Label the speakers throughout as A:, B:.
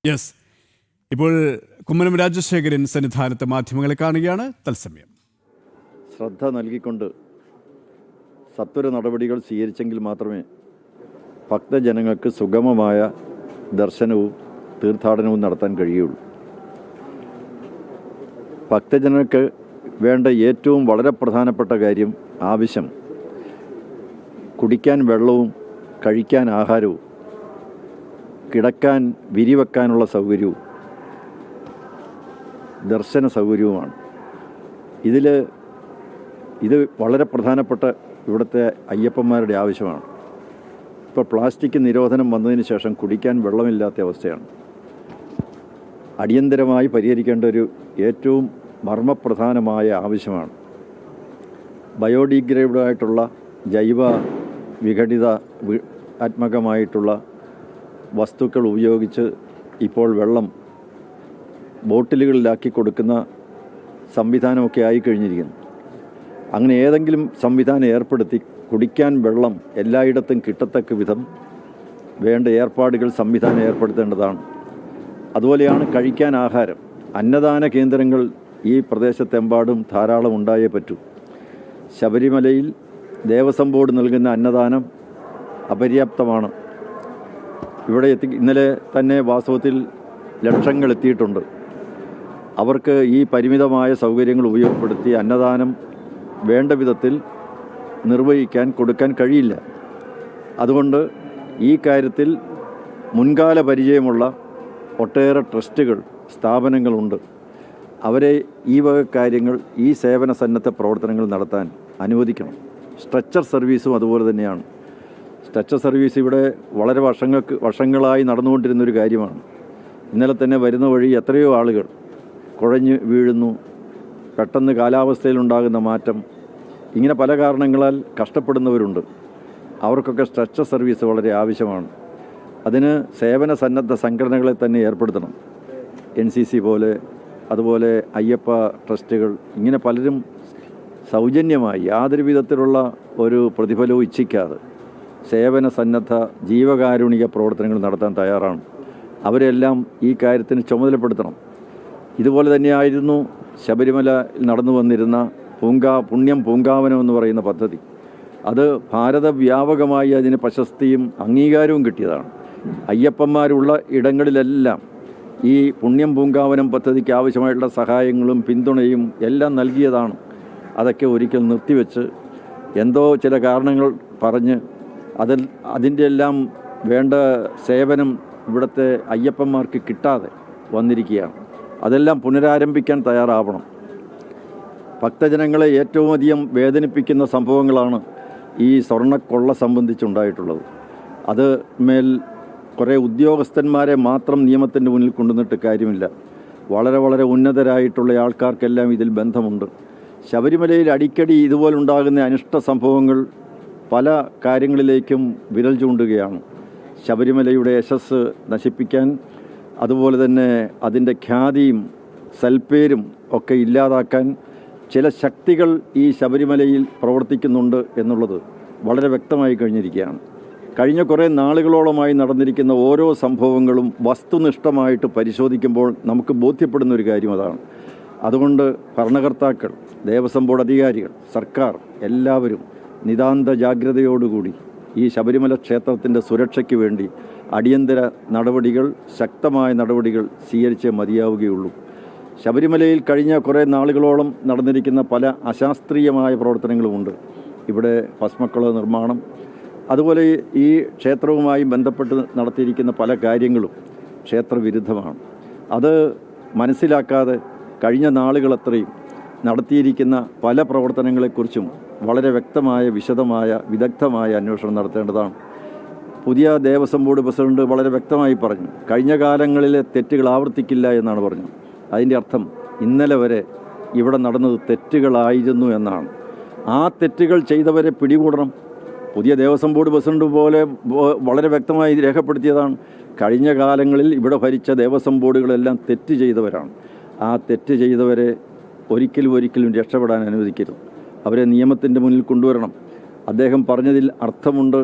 A: Yes. ഇപ്പോൾ കുമ്മനം രാജശേഖരൻ സന്നിധാനത്ത് മാധ്യമങ്ങളെ കാണുകയാണ്. തത്സമയം
B: ശ്രദ്ധ നൽകിക്കൊണ്ട് സത്വര നടപടികൾ സ്വീകരിച്ചെങ്കിൽ മാത്രമേ ഭക്തജനങ്ങൾക്ക് സുഗമമായ ദർശനവും തീർത്ഥാടനവും നടത്താൻ കഴിയുള്ളൂ. ഭക്തജനങ്ങൾക്ക് വേണ്ട ഏറ്റവും വളരെ പ്രധാനപ്പെട്ട കാര്യം, ആവശ്യം, കുടിക്കാൻ വെള്ളവും കഴിക്കാൻ ആഹാരവും കിടക്കാൻ വിരിവെക്കാനുള്ള സൗകര്യവും ദർശന സൗകര്യവുമാണ്. ഇത് വളരെ പ്രധാനപ്പെട്ട ഇവിടുത്തെ അയ്യപ്പന്മാരുടെ ആവശ്യമാണ്. ഇപ്പോൾ പ്ലാസ്റ്റിക് നിരോധനം വന്നതിന് ശേഷം കുടിക്കാൻ വെള്ളമില്ലാത്ത അവസ്ഥയാണ്. അടിയന്തരമായി പരിഹരിക്കേണ്ട ഒരു ഏറ്റവും മർമ്മപ്രധാനമായ ആവശ്യമാണ്. ബയോഡിഗ്രേഡബിളായിട്ടുള്ള ജൈവ വിഘടിത ആത്മകമായിട്ടുള്ള വസ്തുക്കൾ ഉപയോഗിച്ച് ഇപ്പോൾ വെള്ളം ബോട്ടിലുകളിലാക്കി കൊടുക്കുന്ന സംവിധാനമൊക്കെ ആയിക്കഴിഞ്ഞിരിക്കുന്നു. അങ്ങനെ ഏതെങ്കിലും സംവിധാനം ഏർപ്പെടുത്തി കുടിക്കാൻ വെള്ളം എല്ലായിടത്തും കിട്ടത്തക്ക വിധം വേണ്ട ഏർപ്പാടുകൾ സംവിധാനം ഏർപ്പെടുത്തേണ്ടതാണ്. അതുപോലെയാണ് കഴിക്കാൻ ആഹാരം. അന്നദാന കേന്ദ്രങ്ങൾ ഈ പ്രദേശത്തെമ്പാടും ധാരാളം ഉണ്ടായേ പറ്റൂ. ശബരിമലയിൽ ദേവസ്വം ബോർഡ് നൽകുന്ന അന്നദാനം അപര്യാപ്തമാണ്. ഇവിടെ ഇന്നലെ തന്നെ വാസ്തവത്തിൽ ലക്ഷങ്ങൾ എത്തിയിട്ടുണ്ട്. അവർക്ക് ഈ പരിമിതമായ സൗകര്യങ്ങൾ ഉപയോഗപ്പെടുത്തി അന്നദാനം വേണ്ട വിധത്തിൽ നിർവഹിക്കാൻ കൊടുക്കാൻ കഴിയില്ല. അതുകൊണ്ട് ഈ കാര്യത്തിൽ മുൻകാല പരിചയമുള്ള ഒട്ടേറെ ട്രസ്റ്റുകൾ, സ്ഥാപനങ്ങളുണ്ട്. അവരെ ഈ വക കാര്യങ്ങൾ, ഈ സേവന സന്നദ്ധ പ്രവർത്തനങ്ങൾ നടത്താൻ അനുവദിക്കണം. സ്ട്രെച്ചർ സർവീസും അതുപോലെ തന്നെയാണ്. സ്ട്രെച്ചർ സർവീസ് ഇവിടെ വളരെ വർഷങ്ങളായി നടന്നുകൊണ്ടിരുന്നൊരു കാര്യമാണ്. ഇന്നലെ തന്നെ വരുന്ന വഴി എത്രയോ ആളുകൾ കുഴഞ്ഞ് വീഴുന്നു. പെട്ടെന്ന് കാലാവസ്ഥയിലുണ്ടാകുന്ന മാറ്റം, ഇങ്ങനെ പല കാരണങ്ങളാൽ കഷ്ടപ്പെടുന്നവരുണ്ട്. അവർക്കൊക്കെ സ്ട്രെച്ചർ സർവീസ് വളരെ ആവശ്യമാണ്. അതിന് സേവന സന്നദ്ധ സംഘടനകളെ തന്നെ ഏർപ്പെടുത്തണം. NCC പോലെ, അതുപോലെ അയ്യപ്പ ട്രസ്റ്റുകൾ, ഇങ്ങനെ പലരും സൗജന്യമായി യാതൊരു വിധത്തിലുള്ള ഒരു പ്രതിഫലവും ഇച്ഛിക്കാതെ സേവന സന്നദ്ധ ജീവകാരുണിക പ്രവർത്തനങ്ങൾ നടത്താൻ തയ്യാറാണ്. അവരെല്ലാം ഈ കാര്യത്തിന് ചുമതലപ്പെടുത്തണം. ഇതുപോലെ തന്നെയായിരുന്നു ശബരിമല നടന്നു വന്നിരുന്ന പുണ്യം പൂങ്കാവനം എന്ന് പറയുന്ന പദ്ധതി. അത് ഭാരതവ്യാപകമായി അതിന് പ്രശസ്തിയും അംഗീകാരവും കിട്ടിയതാണ്. അയ്യപ്പന്മാരുള്ള ഇടങ്ങളിലെല്ലാം ഈ പുണ്യം പൂങ്കാവനം പദ്ധതിക്ക് ആവശ്യമായിട്ടുള്ള സഹായങ്ങളും പിന്തുണയും എല്ലാം നൽകിയതാണ്. അതൊക്കെ ഒരിക്കൽ നിർത്തിവെച്ച് എന്തോ ചില കാരണങ്ങൾ പറഞ്ഞ് അതിൻ്റെ എല്ലാം വേണ്ട സേവനം ഇവിടുത്തെ അയ്യപ്പന്മാർക്ക് കിട്ടാതെ വന്നിരിക്കുകയാണ്. അതെല്ലാം പുനരാരംഭിക്കാൻ തയ്യാറാവണം. ഭക്തജനങ്ങളെ ഏറ്റവും അധികം വേദനിപ്പിക്കുന്ന സംഭവങ്ങളാണ് ഈ സ്വർണ്ണക്കൊള്ള സംബന്ധിച്ചുണ്ടായിട്ടുള്ളത്. അത് മേൽ കുറേ ഉദ്യോഗസ്ഥന്മാരെ മാത്രം നിയമത്തിൻ്റെ മുന്നിൽ കൊണ്ടുവന്നിട്ട് കാര്യമില്ല. വളരെ വളരെ ഉന്നതരായിട്ടുള്ള ആൾക്കാർക്കെല്ലാം ഇതിൽ ബന്ധമുണ്ട്. ശബരിമലയിൽ അടിക്കടി ഇതുപോലുണ്ടാകുന്ന അനിഷ്ട സംഭവങ്ങൾ പല കാര്യങ്ങളിലേക്കും വിരൽ ചൂണ്ടുകയാണ്. ശബരിമലയുടെ യശസ്സ് നശിപ്പിക്കാൻ, അതുപോലെ തന്നെ അതിൻ്റെ ഖ്യാതിയും സൽപ്പേരും ഒക്കെ ഇല്ലാതാക്കാൻ ചില ശക്തികൾ ഈ ശബരിമലയിൽ പ്രവർത്തിക്കുന്നുണ്ട് എന്നുള്ളത് വളരെ വ്യക്തമായി കഴിഞ്ഞിരിക്കുകയാണ്. കഴിഞ്ഞ കുറേ നാളുകളോളമായി നടന്നിരിക്കുന്ന ഓരോ സംഭവങ്ങളും വസ്തുനിഷ്ഠമായിട്ട് പരിശോധിക്കുമ്പോൾ നമുക്ക് ബോധ്യപ്പെടുന്ന ഒരു കാര്യം അതാണ്. അതുകൊണ്ട് ഭരണകർത്താക്കൾ, ദേവസ്വം ബോർഡ് അധികാരികൾ, സർക്കാർ എല്ലാവരും നിതാന്ത ജാഗ്രതയോടുകൂടി ഈ ശബരിമല ക്ഷേത്രത്തിൻ്റെ സുരക്ഷയ്ക്ക് വേണ്ടി അടിയന്തര നടപടികൾ, ശക്തമായ നടപടികൾ സ്വീകരിച്ചേ മതിയാവുകയുള്ളൂ. ശബരിമലയിൽ കഴിഞ്ഞ കുറേ നാളുകളോളം നടന്നിരിക്കുന്ന പല അശാസ്ത്രീയമായ പ്രവർത്തനങ്ങളുമുണ്ട്. ഇവിടെ ഭസ്മക്കുള നിർമ്മാണം, അതുപോലെ ഈ ക്ഷേത്രവുമായി ബന്ധപ്പെട്ട് നടത്തിയിരിക്കുന്ന പല കാര്യങ്ങളും ക്ഷേത്രവിരുദ്ധമാണ്. അത് മനസ്സിലാക്കാതെ കഴിഞ്ഞ നാളുകളത്രയും നടത്തിയിരിക്കുന്ന പല പ്രവർത്തനങ്ങളെക്കുറിച്ചും വളരെ വ്യക്തമായ, വിശദമായ, വിദഗ്ധമായ അന്വേഷണം നടത്തേണ്ടതാണ്. പുതിയ ദേവസ്വം ബോർഡ് പ്രസിഡന്റ് വളരെ വ്യക്തമായി പറഞ്ഞു, കഴിഞ്ഞ കാലങ്ങളിലെ തെറ്റുകൾ ആവർത്തിക്കില്ല എന്നാണ് പറഞ്ഞത്. അതിൻ്റെ അർത്ഥം ഇന്നലെ വരെ ഇവിടെ നടന്നത് തെറ്റുകളായിരുന്നു എന്നാണ്. ആ തെറ്റുകൾ ചെയ്തവരെ പിടികൂടണം. പുതിയ ദേവസ്വം ബോർഡ് പ്രസിഡന്റ് പോലെ വളരെ വ്യക്തമായി രേഖപ്പെടുത്തിയതാണ്, കഴിഞ്ഞ കാലങ്ങളിൽ ഇവിടെ ഭരിച്ച ദേവസ്വം ബോർഡുകളെല്ലാം തെറ്റ് ചെയ്തവരാണ്. ആ തെറ്റ് ചെയ്തവരെ ഒരിക്കലും രക്ഷപ്പെടാൻ അനുവദിക്കരുത്. അവരെ നിയമത്തിൻ്റെ മുന്നിൽ കൊണ്ടുവരണം. അദ്ദേഹം പറഞ്ഞതിൽ അർത്ഥമുണ്ട്.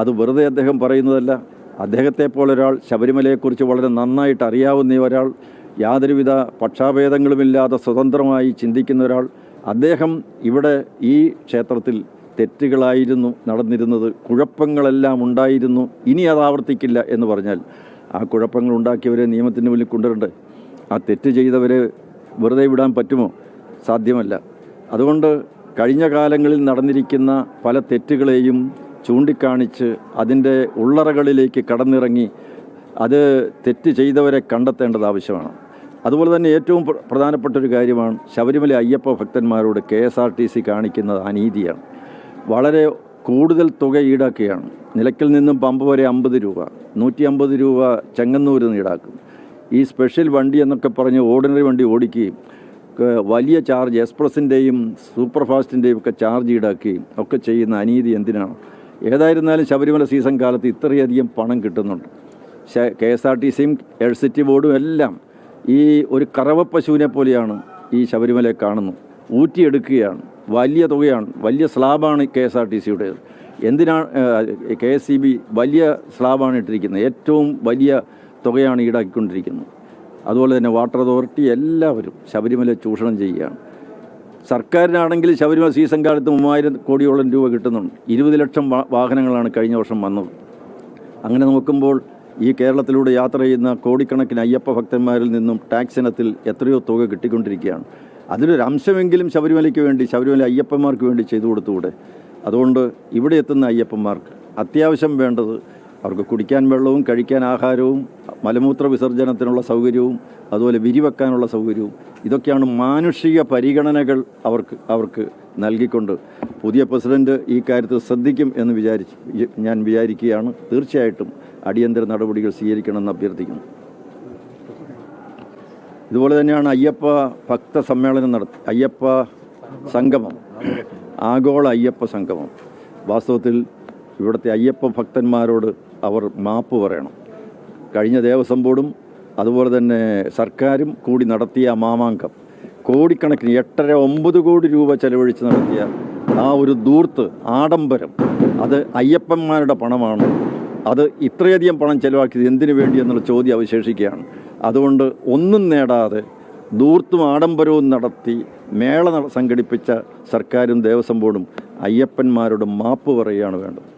B: അത് വെറുതെ അദ്ദേഹം പറയുന്നതല്ല. അദ്ദേഹത്തെ പോലൊരാൾ, ശബരിമലയെക്കുറിച്ച് വളരെ നന്നായിട്ട് അറിയാവുന്ന ഒരാൾ, യാതൊരുവിധ പക്ഷാഭേദങ്ങളുമില്ലാതെ സ്വതന്ത്രമായി ചിന്തിക്കുന്ന ഒരാൾ, അദ്ദേഹം ഇവിടെ ഈ ക്ഷേത്രത്തിൽ തെറ്റുകളായിരുന്നു നടന്നിരുന്നത്, കുഴപ്പങ്ങളെല്ലാം ഉണ്ടായിരുന്നു, ഇനി അത് ആവർത്തിക്കില്ല എന്ന് പറഞ്ഞാൽ ആ കുഴപ്പങ്ങൾ ഉണ്ടാക്കിയവരെ നിയമത്തിന് മുന്നിൽ കൊണ്ടുവരണ്ടേ? ആ തെറ്റ് ചെയ്തവരെ വെറുതെ വിടാൻ പറ്റുമോ? സാധ്യമല്ല. അതുകൊണ്ട് കഴിഞ്ഞ കാലങ്ങളിൽ നടന്നിരിക്കുന്ന പല തെറ്റുകളെയും ചൂണ്ടിക്കാണിച്ച് അതിൻ്റെ ഉള്ളറകളിലേക്ക് കടന്നിറങ്ങി അത് തെറ്റ് ചെയ്തവരെ കണ്ടെത്തേണ്ടത് ആവശ്യമാണ്. അതുപോലെ തന്നെ ഏറ്റവും പ്രധാനപ്പെട്ട ഒരു കാര്യമാണ് ശബരിമല അയ്യപ്പ ഭക്തന്മാരോട് KSRTC കാണിക്കുന്നത് അനീതിയാണ്. വളരെ കൂടുതൽ തുക ഈടാക്കുകയാണ്. നിലയ്ക്കൽ നിന്നും പമ്പ വരെ 50 രൂപ, 150 രൂപ ചെങ്ങന്നൂരിൽ നിന്ന് ഈടാക്കും. ഈ സ്പെഷ്യൽ വണ്ടി എന്നൊക്കെ പറഞ്ഞ് ഓർഡിനറി വണ്ടി ഓടിക്കുകയും വലിയ ചാർജ്, എക്സ്പ്രസിൻ്റെയും സൂപ്പർ ഫാസ്റ്റിൻ്റെയും ഒക്കെ ചാർജ് ഈടാക്കുകയും ഒക്കെ ചെയ്യുന്ന അനീതി എന്തിനാണ്? ഏതായിരുന്നാലും ശബരിമല സീസൺ കാലത്ത് ഇത്രയധികം പണം കിട്ടുന്നുണ്ട്. KSRTCയും എൽസിറ്റി ബോർഡും എല്ലാം ഈ ഒരു കറവപ്പശുവിനെ പോലെയാണ് ഈ ശബരിമലയെ കാണുന്നു. ഊറ്റിയെടുക്കുകയാണ്. വലിയ തുകയാണ്, വലിയ സ്ലാബാണ് KSRTCയുടേത്. എന്തിനാണ് KSEB വലിയ സ്ലാബാണ് ഇട്ടിരിക്കുന്നത്, ഏറ്റവും വലിയ തുകയാണ് ഈടാക്കിക്കൊണ്ടിരിക്കുന്നത്. അതുപോലെ തന്നെ വാട്ടർ അതോറിറ്റി എല്ലാവരും ശബരിമല ചൂഷണം ചെയ്യുകയാണ്. സർക്കാരിനാണെങ്കിൽ ശബരിമല സീസൺ കാലത്ത് 3000 കോടിയോളം രൂപ കിട്ടുന്നുണ്ട്. 20 ലക്ഷം വാഹനങ്ങളാണ് കഴിഞ്ഞ വർഷം വന്നത്. അങ്ങനെ നോക്കുമ്പോൾ ഈ കേരളത്തിലൂടെ യാത്ര ചെയ്യുന്ന കോടിക്കണക്കിന് അയ്യപ്പ ഭക്തന്മാരിൽ നിന്നും ടാക്സ് ഇനത്തിൽ എത്രയോ തുക കിട്ടിക്കൊണ്ടിരിക്കുകയാണ്. അതിലൊരു അംശമെങ്കിലും ശബരിമലയ്ക്ക് വേണ്ടി, ശബരിമല അയ്യപ്പന്മാർക്ക് വേണ്ടി ചെയ്തു കൊടുത്തുകൂടെ? അതുകൊണ്ട് ഇവിടെ എത്തുന്ന അയ്യപ്പന്മാർക്ക് അത്യാവശ്യം വേണ്ടത് അവർക്ക് കുടിക്കാൻ വെള്ളവും, കഴിക്കാൻ ആഹാരവും, മലമൂത്ര വിസർജനത്തിനുള്ള സൗകര്യവും, അതുപോലെ വിരിവെക്കാനുള്ള സൗകര്യവും, ഇതൊക്കെയാണ് മാനുഷിക പരിഗണനകൾ അവർക്ക് നൽകിക്കൊണ്ട് പുതിയ പ്രസിഡന്റ് ഈ കാര്യത്തിൽ ശ്രദ്ധിക്കും എന്ന് ഞാൻ വിചാരിക്കുകയാണ്. തീർച്ചയായിട്ടും അടിയന്തര നടപടികൾ സ്വീകരിക്കണമെന്ന് അഭ്യർത്ഥിക്കുന്നു. ഇതുപോലെ തന്നെയാണ് അയ്യപ്പ ഭക്ത സമ്മേളനം അയ്യപ്പ സംഗമം, ആഗോള അയ്യപ്പ സംഗമം. വാസ്തവത്തിൽ ഇവിടുത്തെ അയ്യപ്പ ഭക്തന്മാരോട് അവർ മാപ്പ് പറയണം. കഴിഞ്ഞ ദേവസ്വം ബോർഡും അതുപോലെ തന്നെ സർക്കാരും കൂടി നടത്തിയ മാമാങ്കം, കോടിക്കണക്കിന് 8.5-9 കോടി രൂപ ചെലവഴിച്ച് നടത്തിയ ആ ഒരു ധൂർത്ത്, ആഡംബരം, അത് അയ്യപ്പന്മാരുടെ പണമാണ്. അത് ഇത്രയധികം പണം ചെലവാക്കിയത് എന്തിനു വേണ്ടി എന്നുള്ള ചോദ്യം അവശേഷിക്കുകയാണ്. അതുകൊണ്ട് ഒന്നും നേടാതെ ധൂർത്തും ആഡംബരവും നടത്തി മേള സംഘടിപ്പിച്ച സർക്കാരും ദേവസ്വം ബോർഡും അയ്യപ്പന്മാരോട് മാപ്പ് പറയുകയാണ് വേണ്ടത്.